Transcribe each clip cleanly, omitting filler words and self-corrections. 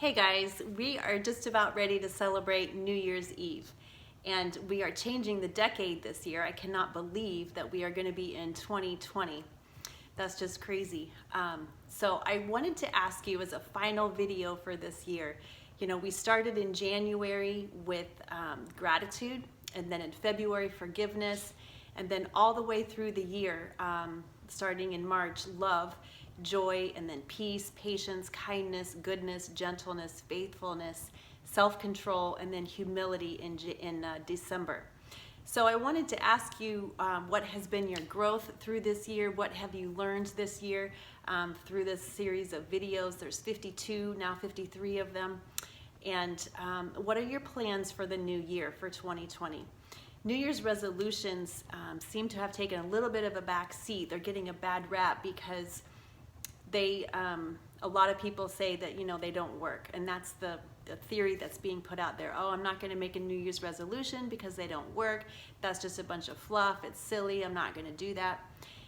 Hey guys, we are just about ready to celebrate New Year's Eve, and we are changing the decade this year. I cannot believe that we are going to be in 2020. That's just crazy. So I wanted to ask you as a final video for this year. You know, we started in January with gratitude, and then in February, forgiveness, and then all the way through the year, starting in March, love, joy, and then peace, patience, kindness, goodness, gentleness, faithfulness, self-control, and then humility in December. So I wanted to ask you what has been your growth through this year? What have you learned this year through this series of videos? There's 52, now 53 of them. And what are your plans for the new year, for 2020? New Year's resolutions seem to have taken a little bit of a back seat. They're getting a bad rap because a lot of people say that, you know, they don't work, and that's the theory that's being put out there. Oh, I'm not going to make a New Year's resolution because they don't work. That's just a bunch of fluff. It's silly. I'm not going to do that.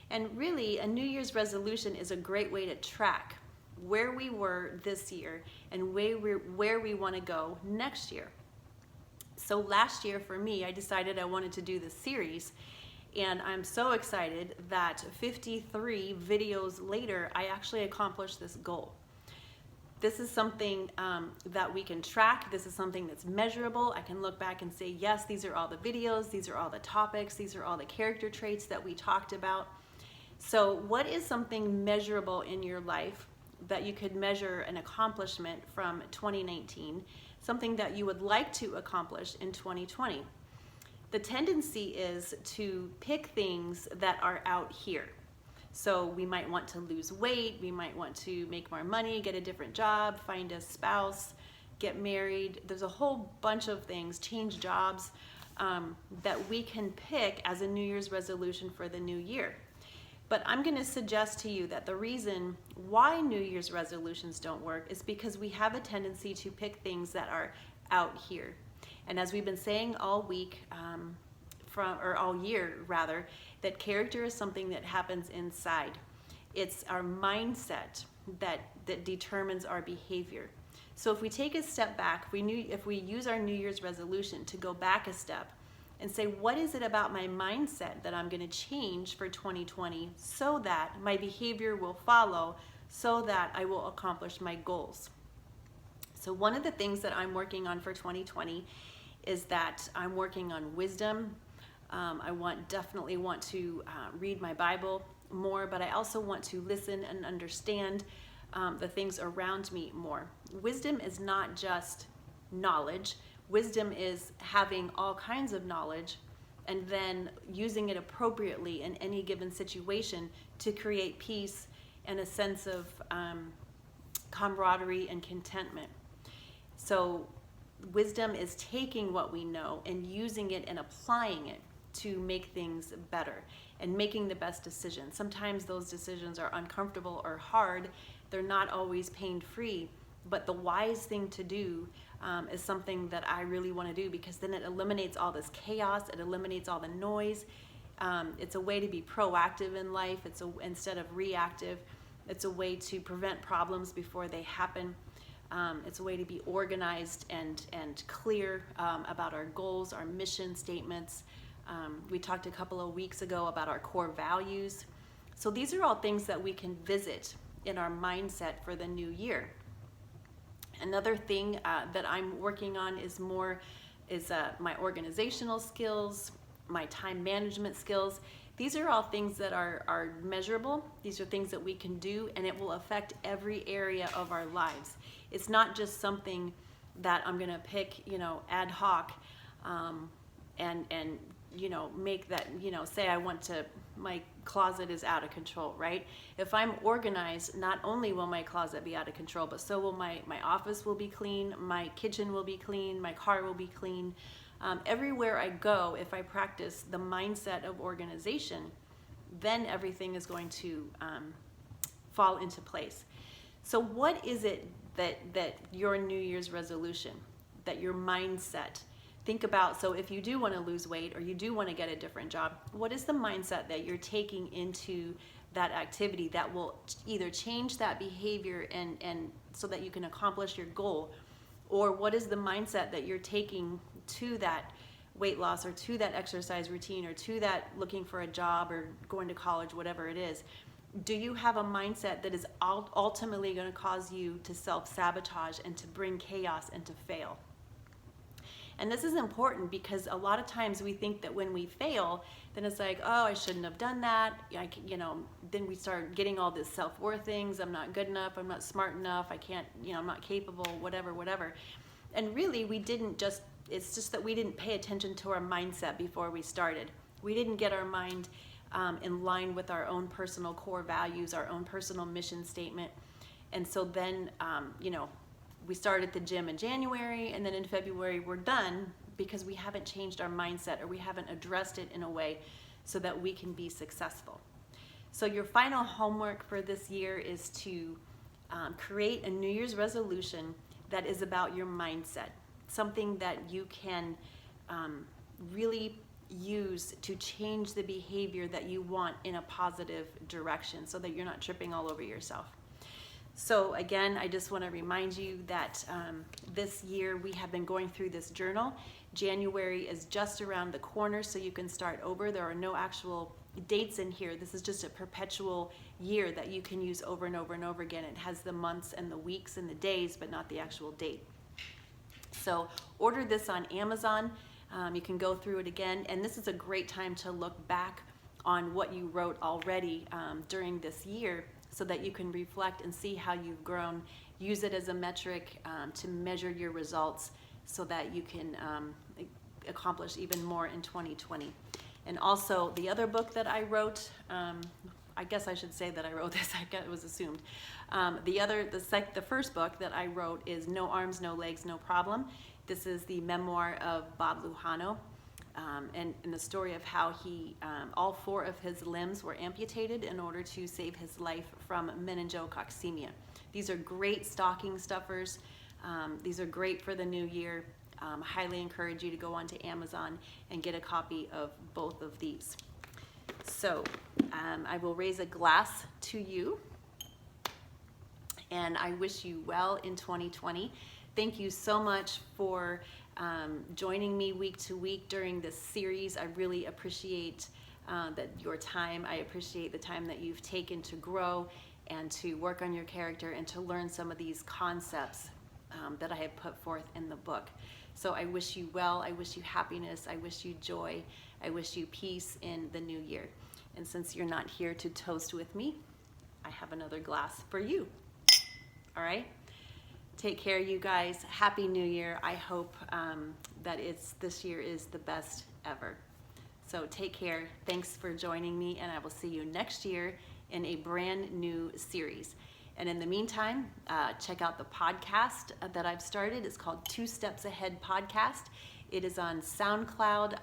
And really, a New Year's resolution is a great way to track where we were this year and where we want to go next year. So last year for me, I decided I wanted to do this series. And I'm so excited that 53 videos later, I actually accomplished this goal. This is something that we can track. This is something that's measurable. I can look back and say, yes, these are all the videos, these are all the topics, these are all the character traits that we talked about. So what is something measurable in your life that you could measure an accomplishment from 2019, something that you would like to accomplish in 2020? The tendency is to pick things that are out here. So we might want to lose weight, we might want to make more money, get a different job, find a spouse, get married. There's a whole bunch of things, change jobs, that we can pick as a New Year's resolution for the new year. But I'm going to suggest to you that the reason why New Year's resolutions don't work is because we have a tendency to pick things that are out here. And as we've been saying all week, all year rather, that character is something that happens inside. It's our mindset that determines our behavior. So if we take a step back, if we use our New Year's resolution to go back a step and say, what is it about my mindset that I'm going to change for 2020 so that my behavior will follow, so that I will accomplish my goals? So one of the things that I'm working on for 2020 is that I'm working on wisdom. I definitely want to read my Bible more, but I also want to listen and understand the things around me more. Wisdom is not just knowledge. Wisdom is having all kinds of knowledge and then using it appropriately in any given situation to create peace and a sense of camaraderie and contentment. So wisdom is taking what we know and using it and applying it to make things better and making the best decisions. Sometimes those decisions are uncomfortable or hard. They're not always pain-free, but the wise thing to do is something that I really want to do, because then it eliminates all this chaos, it eliminates all the noise. It's a way to be proactive in life. Instead of reactive. It's a way to prevent problems before they happen. It's a way to be organized and clear about our goals, our mission statements. We talked a couple of weeks ago about our core values. So these are all things that we can visit in our mindset for the new year. Another thing that I'm working on is my organizational skills, my time management skills. These are all things that are measurable. These are things that we can do, and it will affect every area of our lives. It's not just something that I'm going to pick, ad hoc, and make that, say my closet is out of control, right? If I'm organized, not only will my closet be out of control, but so will my office will be clean, my kitchen will be clean, my car will be clean. Everywhere I go, if I practice the mindset of organization, then everything is going to fall into place. So what is it that your New Year's resolution, that your mindset, think about, so if you do want to lose weight or you do want to get a different job, what is the mindset that you're taking into that activity that will either change that behavior and so that you can accomplish your goal, or what is the mindset that you're taking to that weight loss or to that exercise routine or to that looking for a job or going to college, whatever it is. Do you have a mindset that is ultimately going to cause you to self-sabotage and to bring chaos and to fail? And this is important because a lot of times we think that when we fail, then it's like, oh, I shouldn't have done that. Then we start getting all this self-worth things. I'm not good enough. I'm not smart enough. I can't, I'm not capable, whatever. And really, it's just that we didn't pay attention to our mindset before we started. We didn't get our mind in line with our own personal core values, our own personal mission statement. And so then, we started the gym in January, and then in February we're done because we haven't changed our mindset or we haven't addressed it in a way so that we can be successful. So your final homework for this year is to create a New Year's resolution that is about your mindset, something that you can really use to change the behavior that you want in a positive direction so that you're not tripping all over yourself. So again, I just want to remind you that this year we have been going through this journal. January is just around the corner, so you can start over. There are no actual dates in here. This is just a perpetual year that you can use over and over and over again. It has the months and the weeks and the days, but not the actual date. So order this on Amazon. You can go through it again, and this is a great time to look back on what you wrote already during this year, so that you can reflect and see how you've grown. Use it as a metric to measure your results so that you can accomplish even more in 2020. And also the other book that I wrote, I guess I should say that I wrote this, I guess it was assumed. The first book that I wrote is No Arms, No Legs, No Problem. This is the memoir of Bob Lujano. And the story of how all 4 of his limbs were amputated in order to save his life from meningococcemia. These are great stocking stuffers. These are great for the new year. I highly encourage you to go onto Amazon and get a copy of both of these. So I will raise a glass to you, and I wish you well in 2020. Thank you so much for joining me week to week during this series. I really appreciate your time. I appreciate the time that you've taken to grow and to work on your character and to learn some of these concepts that I have put forth in the book. So I wish you well. I wish you happiness. I wish you joy. I wish you peace in the new year. And since you're not here to toast with me, I have another glass for you. All right? Take care, you guys. Happy New Year. I hope that this year is the best ever. So take care. Thanks for joining me, and I will see you next year in a brand new series. And in the meantime, check out the podcast that I've started. It's called 2 Steps Ahead Podcast. It is on SoundCloud,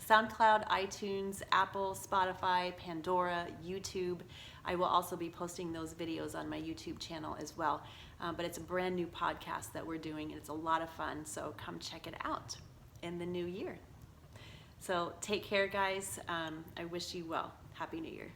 iTunes, Apple, Spotify, Pandora, YouTube. I will also be posting those videos on my YouTube channel as well. But it's a brand new podcast that we're doing, and it's a lot of fun. So come check it out in the new year. So take care, guys. I wish you well. Happy New Year.